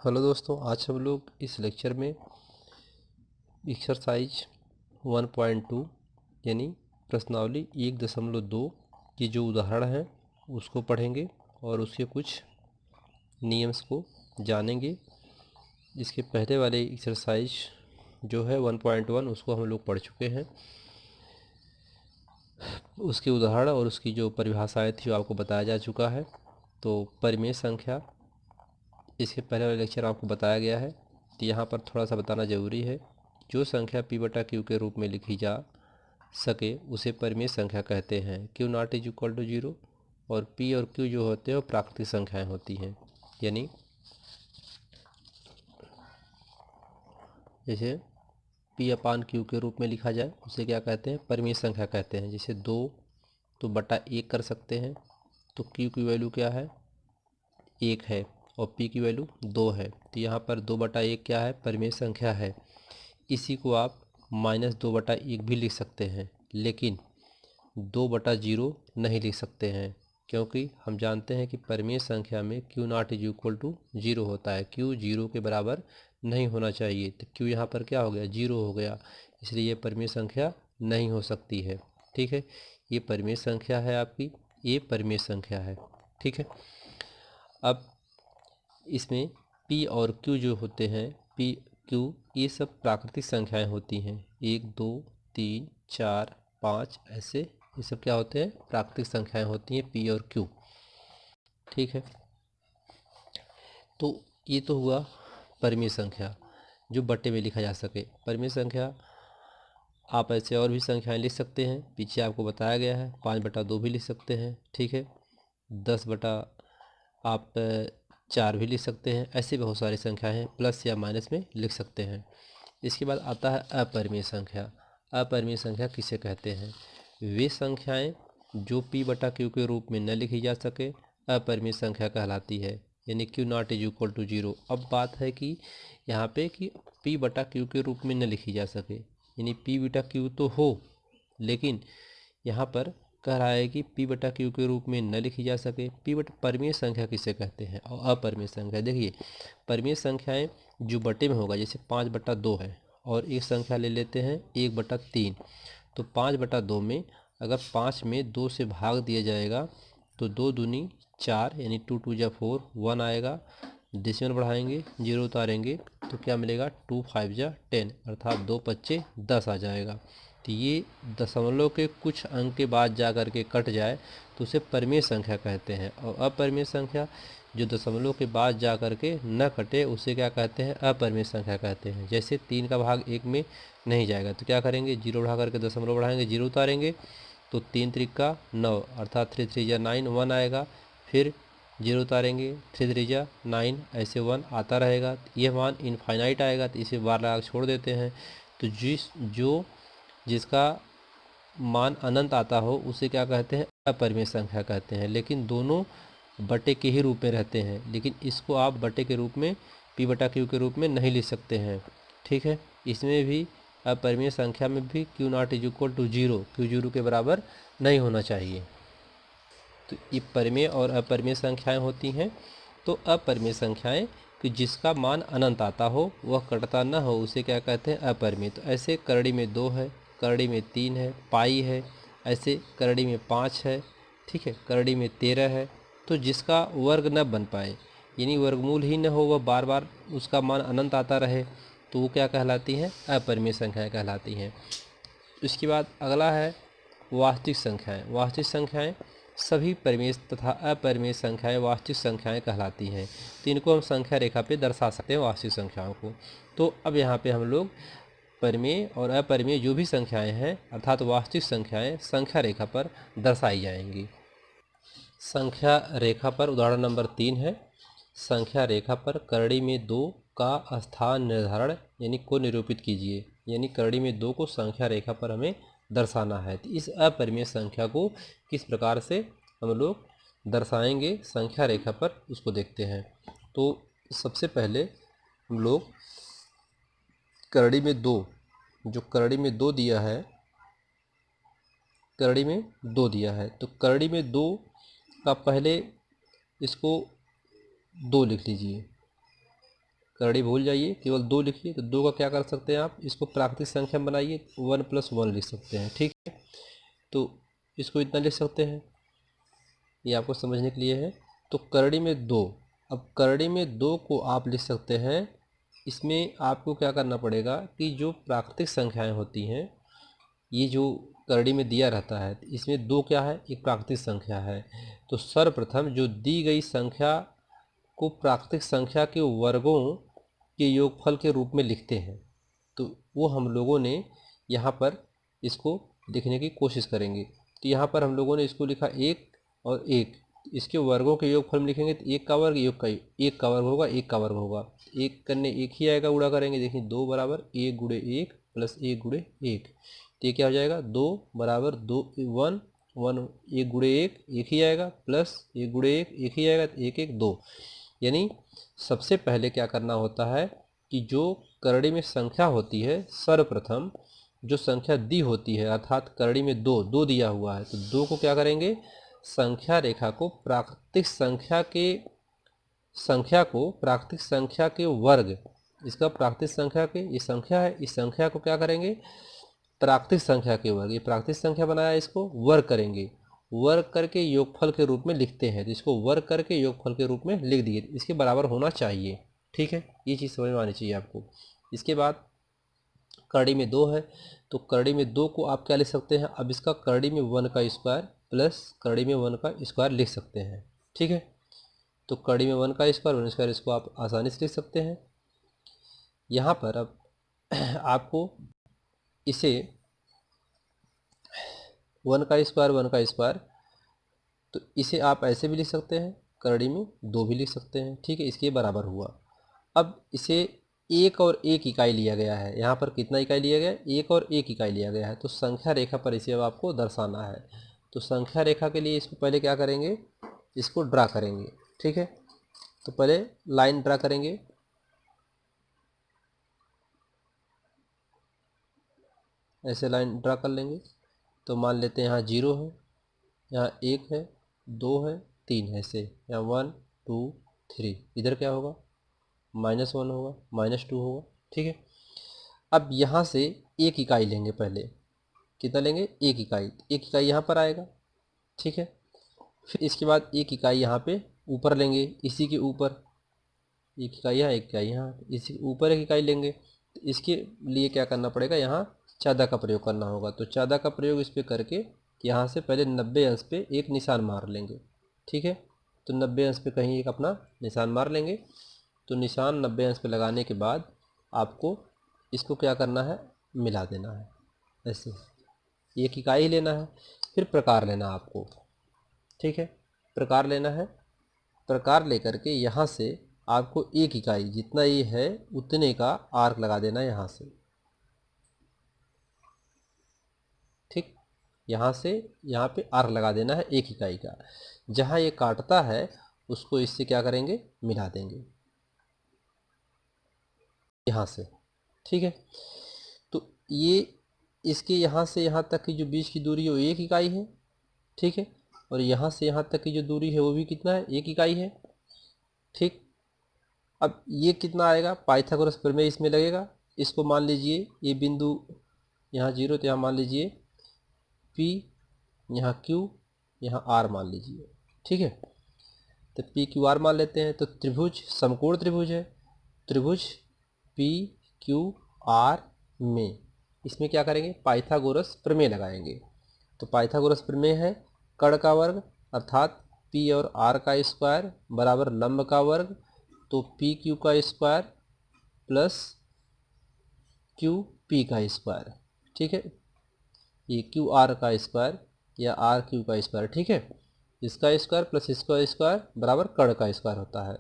Hello दोस्तों, आज हम लोग इस लेक्चर में एक्सरसाइज 1.2 यानी प्रश्नावली 1.2 की जो उदाहरण है उसको पढ़ेंगे और उसके कुछ नियम्स को जानेंगे। इसके पहले वाले एक्सरसाइज जो है 1.1 उसको हम लोग पढ़ चुके हैं। उसके उदाहरण और उसकी जो परिभाषाएँ थी वो आपको बताया जा चुका है। तो परिमेय संख्या इसके पहले वाले लेक्चर आपको बताया गया है। तो यहाँ पर थोड़ा सा बताना ज़रूरी है, जो संख्या p/q के रूप में लिखी जा सके उसे परिमेय संख्या कहते हैं। q not is equal to 0 और p और q जो होते हैं वो प्राकृतिक संख्याएं होती हैं। यानी जैसे p/q के रूप में लिखा जाए उसे क्या कहते हैं, परिमेय संख्या कहते हैं। जैसे 2 तो बटा 1 कर सकते हैं, तो q की वैल्यू क्या है, 1 है और p की वैल्यू 2 है। तो यहाँ पर 2/1 क्या है, परिमेय संख्या है। इसी को आप -2/1 भी लिख सकते हैं, लेकिन 2/0 नहीं लिख सकते हैं, क्योंकि हम जानते हैं कि परिमेय संख्या में q not is equal to 0 होता है। q 0 के बराबर नहीं होना चाहिए, तो q यहाँ पर क्या हो गया, 0 हो गया, इसलिए ये परिमेय संख्या नहीं हो सकती है। ठीक है, ये परिमेय संख्या है आपकी, ये परिमेय संख्या है। ठीक है, अब इसमें p और q जो होते हैं, p q ये सब प्राकृतिक संख्याएं होती हैं। 1 2 3 4 5 ऐसे ये सब क्या होते हैं, प्राकृतिक संख्याएं होती हैं p और q। ठीक है, तो ये तो हुआ परिमेय संख्या जो बट्टे में लिखा जा सके। परिमेय संख्या आप ऐसे और भी संख्याएं लिख सकते हैं, पीछे आपको बताया गया है। 5/2 भी लिख सकते हैं। ठीक है, 10 बटा आप 4 भी लिख सकते हैं। ऐसे बहुत सारी संख्याएं हैं, प्लस या माइनस में लिख सकते हैं। इसके बाद आता है अपरिमेय संख्या। अपरिमेय संख्या किसे कहते हैं, वे संख्याएं जो p/q के रूप में न लिखी जा सके अपरिमेय संख्या कहलाती है। यानी q not is equal to 0। अब बात है कि यहाँ पे कि p/q के रूप में न लिखी जा सके, यानी p/q तो हो, लेकिन यहाँ पर कह रहा है कि p/q के रूप में न लिखी जा सके। परिमेय संख्या किसे कहते हैं और अपरिमेय संख्या। देखिए, परिमेय संख्याएं जो बटे में होगा, जैसे 5/2 है और एक संख्या ले लेते हैं 1/3, तो 5/2 में अगर 5 में 2 से भाग दिया जाएगा तो 2 दूनी 4 यानी 2 2 जा 4, 1 आएगा। डेसिमल बढ़ाएंगे, 0 उतारेंगे तो क्या मिलेगा, 2 5 जा 10, अर्थात 2 5 10 आ जाएगा। तो ये दशमलव के कुछ अंक के बाद जा कर के कट जाए तो उसे परिमेय संख्या कहते हैं। और अपरिमेय संख्या जो दशमलव के बाद जा कर के न कटे उसे क्या कहते हैं, अपरिमेय संख्या कहते हैं। जैसे 3 का भाग 1 में नहीं जाएगा तो क्या करेंगे, 0 बढ़ा करके दशमलव बढ़ाएंगे, 0 उतारेंगे तो 3 3 9 अर्थात 3 3 जा 9, 1 आएगा। फिर 0 उतारेंगे, 3 3 जा 9, ऐसे 1 आता रहेगा। यह मान इनफाइनाइट आएगा तो इसे बार लगा छोड़ देते हैं। तो जिसका मान अनंत आता हो उसे क्या कहते हैं, अपरिमेय संख्या कहते हैं। लेकिन दोनों बटे के ही रूप में रहते हैं, लेकिन इसको आप बटे के रूप में p/q के रूप में नहीं लिख सकते हैं। ठीक है, इसमें भी अपरिमेय संख्या में भी q not is equal to 0, q 0 के बराबर नहीं होना चाहिए। तो ये परिमेय और अपरिमेय संख्याएं होती हैं। तो अपरिमेय संख्याएं कि जिसका मान अनंत आता हो, वह कटता न हो, उसे क्या कहते हैं, अपरिमेय। तो ऐसे करड़ी में 2 है, करड़ी में 3 है, पाई है, ऐसे करड़ी में 5 है। ठीक है, करड़ी में 13 है। तो जिसका वर्ग न बन पाए, यानी वर्गमूल ही न हो, वह बार बार उसका मान अनंत आता रहे, तो वो क्या कहलाती हैं, अपरिमेय संख्याएं कहलाती हैं। इसके बाद अगला है वास्तविक संख्याएं। वास्तविक संख्याएं सभी परिमेय तथा अपरिमेय संख्याएं वास्तविक संख्याएं कहलाती हैं। तो इनको हम संख्या रेखा पे दर्शा सकते हैं, वास्तविक संख्याओं को। तो अब यहाँ पे हम लोग परिमेय और अपरिमेय जो भी संख्याएं हैं अर्थात वास्तविक संख्याएं संख्या रेखा पर दर्शाई जाएंगी। संख्या रेखा पर उदाहरण नंबर 3 है। संख्या रेखा पर करड़ी में 2 का स्थान निर्धारण यानी को निरूपित कीजिए। यानी करड़ी में 2 को संख्या रेखा पर हमें दर्शाना है। तो इस अपरिमेय संख्या को किस प्रकार से हम लोग दर्शाएंगे संख्या रेखा पर, उसको देखते हैं। तो सबसे पहले हम लोग करड़ी में 2, जो करड़ी में 2 दिया है, करड़ी में 2 दिया है, तो करड़ी में 2 का पहले इसको 2 लिख लीजिए। करड़ी भूल जाइए, केवल 2 लिखिए। तो 2 का क्या कर सकते हैं आप, इसको प्राकृतिक संख्या बनाइए, 1 + 1 लिख सकते हैं। ठीक है, तो इसको इतना लिख सकते हैं, ये आपको समझने के लिए है। तो करड़ी में 2, अब करड़ी में 2 को आप लिख सकते हैं। इसमें आपको क्या करना पड़ेगा कि जो प्राकृतिक संख्याएं होती हैं, ये जो करड़ी में दिया रहता है, इसमें 2 क्या है, एक प्राकृतिक संख्या है। तो सर्वप्रथम जो दी गई संख्या को प्राकृतिक संख्या के वर्गों के योगफल के रूप में लिखते हैं, तो वो हम लोगों ने यहाँ पर इसको लिखने की कोशिश करेंगे। तो यहाँ पर हम लोगों ने इसको लिखा 1 और 1, इसके वर्गों के योगफल में लिखेंगे तो 1 का वर्ग, योग का 1 का वर्ग होगा, 1 का वर्ग होगा, 1 करने 1 ही आएगा, गुणा करेंगे। देखिए 2 बराबर 1 गुणे 1 प्लस 1 गुणे 1, तो ये क्या हो जाएगा, 2 बराबर 2 1 1, 1 गुणे 1 1 ही आएगा, प्लस 1 गुणे 1 1 ही आएगा, तो 1 1 2। यानी सबसे पहले क्या करना होता है कि जो करड़ी में संख्या होती है, सर्वप्रथम जो संख्या दी होती है, अर्थात करड़ी में 2 दिया हुआ है, तो 2 को क्या करेंगे, संख्या रेखा को प्राकृतिक संख्या के वर्ग, इसका प्राकृतिक संख्या के, ये संख्या है, इस संख्या को क्या करेंगे, प्राकृतिक संख्या के वर्ग, ये प्राकृतिक संख्या बनाया, इसको वर्ग करेंगे, वर्ग करके योगफल के रूप में लिखते हैं। तो इसको वर्ग करके योगफल के रूप में लिख दिए, इसके बराबर होना चाहिए। ठीक है, ये चीज़ समझ में आनी चाहिए आपको। इसके बाद करड़ी में 2 है, तो करड़ी में 2 को आप क्या लिख सकते हैं, अब इसका करड़ी में 1 का स्क्वायर प्लस करड़ी में 1 का स्क्वायर लिख सकते हैं। ठीक है, तो करड़ी में 1 का स्क्वायर 1 स्क्वायर, इसको आप आसानी से लिख सकते हैं। यहाँ पर अब आपको इसे 1 का स्क्वायर, तो इसे आप ऐसे भी लिख सकते हैं, करड़ी में 2 भी लिख सकते हैं। ठीक है, इसके बराबर हुआ। अब इसे 1 और 1 इकाई लिया गया है, यहाँ पर कितना इकाई लिया गया है, 1 और 1 इकाई लिया गया है। तो संख्या रेखा पर इसे अब आपको दर्शाना है। तो संख्या रेखा के लिए इसको पहले क्या करेंगे, इसको ड्रा करेंगे। ठीक है, तो पहले लाइन ड्रा करेंगे, ऐसे लाइन ड्रा कर लेंगे। तो मान लेते हैं यहाँ 0 है, यहाँ 1 है, 2 है, 3 है, ऐसे यहाँ 1 2 3, इधर क्या होगा, -1 होगा, -2 होगा। ठीक है, अब यहाँ से 1 इकाई लेंगे, पहले कितना लेंगे, 1 इकाई, 1 इकाई यहाँ पर आएगा। ठीक है, फिर इसके बाद 1 इकाई यहाँ पे ऊपर लेंगे, इसी के ऊपर 1 इकाई यहाँ, 1 इकाई यहाँ, इसी के ऊपर 1 इकाई लेंगे। तो इसके लिए क्या करना पड़ेगा, यहाँ चादा का प्रयोग करना होगा। तो चादा का प्रयोग इस पर करके यहाँ से पहले 90 अंश पे एक निशान मार लेंगे। ठीक है, तो 90 अंश पे कहीं एक अपना निशान मार लेंगे। तो निशान 90 अंश पे लगाने के बाद आपको इसको क्या करना है, मिला देना है, ऐसे 1 इकाई ही लेना है। फिर प्रकार लेना आपको। ठीक है, प्रकार लेना है, प्रकार लेकर के यहाँ से आपको 1 इकाई जितना ये है उतने का आर्क लगा देना है यहाँ से। ठीक, यहाँ से यहाँ पे आर्क लगा देना है 1 इकाई का। जहाँ ये काटता है उसको इससे क्या करेंगे, मिला देंगे यहाँ से। ठीक है, तो ये इसके यहाँ से यहाँ तक की जो बीच की दूरी है वो 1 इकाई है। ठीक है, और यहाँ से यहाँ तक की जो दूरी है वो भी कितना है, 1 इकाई है। ठीक, अब ये कितना आएगा, पाइथागोरस प्रमेय इसमें लगेगा। इसको मान लीजिए ये बिंदु यहाँ 0, तो यहाँ मान लीजिए P, यहाँ Q, यहाँ R मान लीजिए। ठीक है, तो P Q R मान लेते हैं। तो त्रिभुज समकोण त्रिभुज है, त्रिभुज P Q R में इसमें क्या करेंगे, पाइथागोरस प्रमेय लगाएंगे। तो पाइथागोरस प्रमेय है, कर्ण का वर्ग अर्थात P और R का स्क्वायर बराबर लंब का वर्ग, तो पी क्यू का स्क्वायर प्लस क्यू पी का स्क्वायर। ठीक है, ये क्यू आर का स्क्वायर या आर क्यू का स्क्वायर। ठीक है, इसका स्क्वायर प्लस इसका स्क्वायर बराबर कर्ण का स्क्वायर होता है।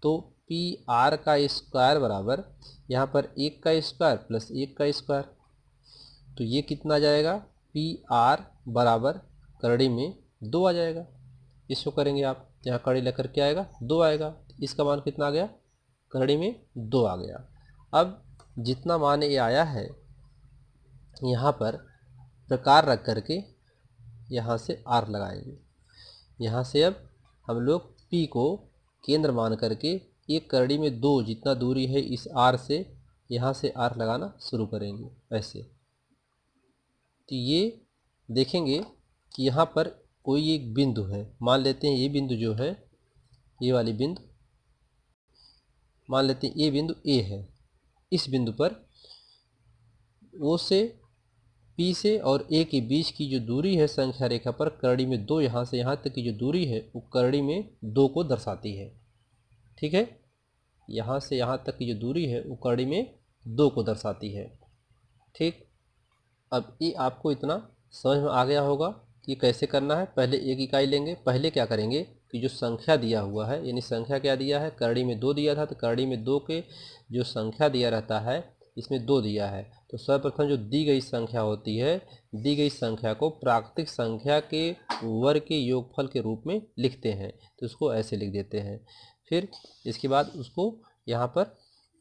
तो पी आर का स्क्वायर बराबर यहाँ पर 1 का स्क्वायर प्लस 1 का स्क्वायर, तो ये कितना आ जाएगा, पी आर बराबर करड़ी में 2 आ जाएगा। इसको करेंगे आप, यहाँ कड़ी लेकर के आएगा 2 आएगा, इसका मान कितना आ गया, करड़ी में 2 आ गया। अब जितना मान ये आया है यहाँ पर प्रकार रख करके यहाँ से आर लगाएंगे। यहाँ से अब हम लोग P को केंद्र मान करके एक करड़ी में 2 जितना दूरी है इस आर से, यहाँ से आर लगाना शुरू करेंगे ऐसे। तो ये देखेंगे कि यहाँ पर कोई एक बिंदु है, मान लेते हैं ये बिंदु जो है, ये वाली बिंदु मान लेते हैं ये बिंदु ए है। इस बिंदु पर ओ से, पी से और ए के बीच की जो दूरी है संख्या रेखा पर करड़ी में 2, यहाँ से यहाँ तक की जो दूरी है वो करड़ी में 2 को दर्शाती है। ठीक है, यहाँ से यहाँ तक की जो दूरी है वो करड़ी में 2 को दर्शाती है। ठीक, अब ये आपको इतना समझ में आ गया होगा कि कैसे करना है। पहले एक इकाई लेंगे। पहले क्या करेंगे कि जो संख्या दिया हुआ है, यानी संख्या क्या दिया है, करड़ी में 2 दिया था, तो करड़ी में 2 के जो संख्या दिया रहता है इसमें 2 दिया है, तो सर्वप्रथम जो दी गई संख्या होती है, दी गई संख्या को प्राकृतिक संख्या के वर्ग के योगफल के रूप में लिखते हैं। तो उसको ऐसे लिख देते हैं। फिर इसके बाद उसको यहाँ पर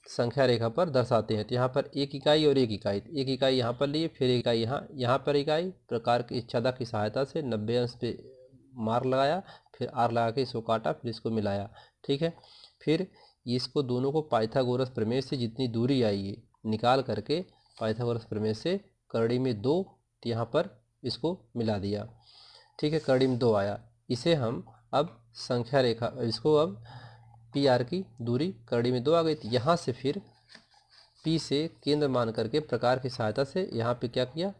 संख्या रेखा पर दर्शाते हैं। तो यहाँ पर एक इकाई और एक इकाई, एक इकाई यहाँ पर लिए, फिर एक इकाई यहाँ पर इकाई प्रकार की इच्छादा की सहायता से 90 अंश पे मार लगाया, फिर आर लगा के इसको काटा, फिर इसको मिलाया। ठीक है, फिर इसको दोनों को पाइथागोरस प्रमेय से जितनी दूरी आई है निकाल करके पाइथागोरस प्रमेय से करड़ी में 2, यहाँ पर इसको मिला दिया। ठीक है, करड़ी में 2 आया। इसे हम अब संख्या रेखा, इसको अब पी आर की दूरी करड़ी में 2 आ गई थी। यहाँ से फिर पी से केंद्र मान करके प्रकार की सहायता से यहाँ पे क्या किया,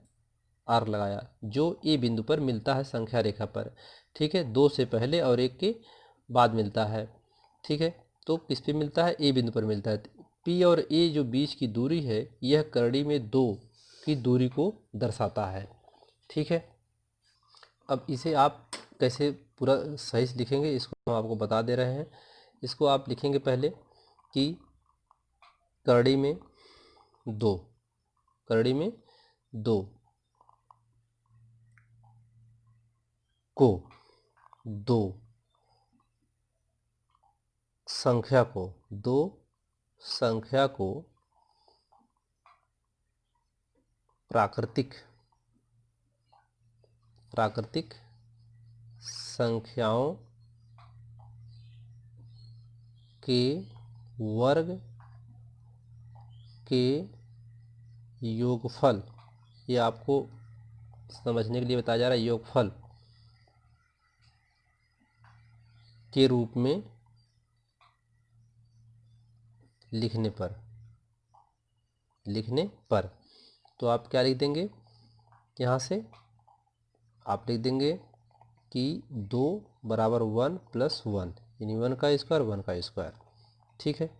आर लगाया, जो ए बिंदु पर मिलता है संख्या रेखा पर। ठीक है, 2 से पहले और 1 के बाद मिलता है। ठीक है, तो किस पे मिलता है, ए बिंदु पर मिलता है। पी और ए जो बीच की दूरी है यह करड़ी में 2 की दूरी को दर्शाता है। ठीक है, अब इसे आप कैसे पूरा सही से लिखेंगे इसको हम आपको बता दे रहे हैं। इसको आप लिखेंगे पहले कि करड़ी में 2, करड़ी में 2 को 2 संख्या को 2 संख्या को प्राकृतिक संख्याओं के वर्ग के योगफल, ये आपको समझने के लिए बताया जा रहा है, योगफल के रूप में लिखने पर तो आप क्या लिख देंगे, यहाँ से आप लिख देंगे कि 2 बराबर 1 + 1, यानी 1 का स्क्वायर 1 का स्क्वायर। ठीक है,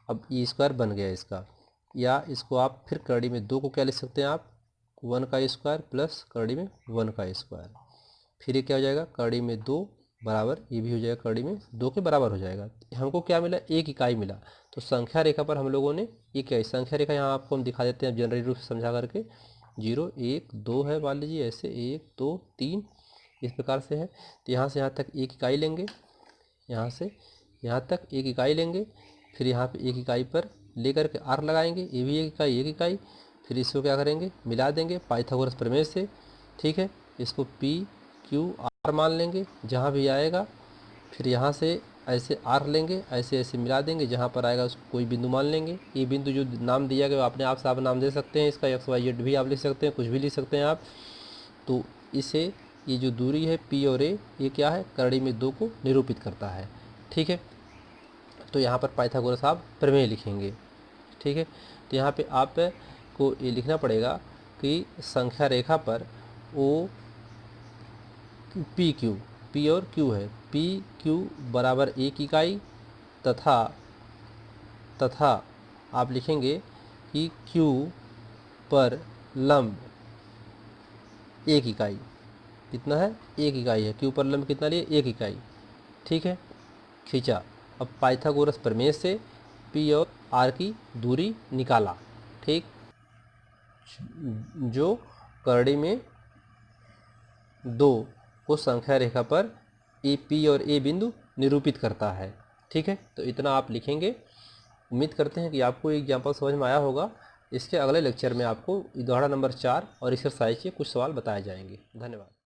अब ये स्क्वायर बन गया इसका, या इसको आप फिर करड़ी में 2 को क्या लिख सकते हैं आप, 1 का स्क्वायर प्लस करड़ी में 1 का स्क्वायर। फिर ये क्या हो जाएगा, करड़ी में 2 बराबर, ये भी हो जाएगा करड़ी में 2 के बराबर हो जाएगा। हमको क्या मिला, एक इकाई मिला। तो संख्या रेखा पर हम लोगों ने एक संख्या रेखा यहाँ आपको हम दिखा देते हैं जनरली रूप से समझा करके, 0 1 2 है, मान लीजिए ऐसे 1 2 3 इस प्रकार से है। तो यहाँ से यहाँ तक एक इकाई लेंगे, यहाँ से यहाँ तक एक इकाई लेंगे, फिर यहाँ पे एक इकाई पर लेकर के आर लगाएंगे, ये भी एक इकाई, फिर इसको क्या करेंगे, मिला देंगे पाइथागोरस प्रमेय से। ठीक है, इसको पी क्यू आर मान लेंगे जहाँ भी आएगा, फिर यहाँ से ऐसे आर लेंगे, ऐसे ऐसे मिला देंगे, जहाँ पर आएगा उसको कोई बिंदु मान लेंगे। ये बिंदु जो नाम दिया गया अपने आप से आप नाम दे सकते हैं, इसका XYZ भी आप लिख सकते हैं, कुछ भी लिख सकते हैं आप। तो इसे ये जो दूरी है पी और ए, ये क्या है, करड़ी में 2 को निरूपित करता है। ठीक है, तो यहाँ पर पाइथागोरस आप प्रमेय लिखेंगे। ठीक है, तो यहाँ पे आप को ये लिखना पड़ेगा कि संख्या रेखा पर ओ पी क्यू, पी और क्यू है, पी क्यू बराबर 1 इकाई तथा आप लिखेंगे कि क्यू पर लंब 1 इकाई, कितना है, 1 इकाई है, क्यू पर लंब कितना लिए, 1 इकाई। ठीक है, खींचा। अब पाइथागोरस प्रमेय से पी और आर की दूरी निकाला। ठीक, जो करड़ी में 2 को संख्या रेखा पर ए पी और ए बिंदु निरूपित करता है। ठीक है, तो इतना आप लिखेंगे। उम्मीद करते हैं कि आपको एग्जाम्पल समझ में आया होगा। इसके अगले लेक्चर में आपको उदाहरण नंबर 4 और एक्सरसाइज के कुछ सवाल बताए जाएंगे। धन्यवाद।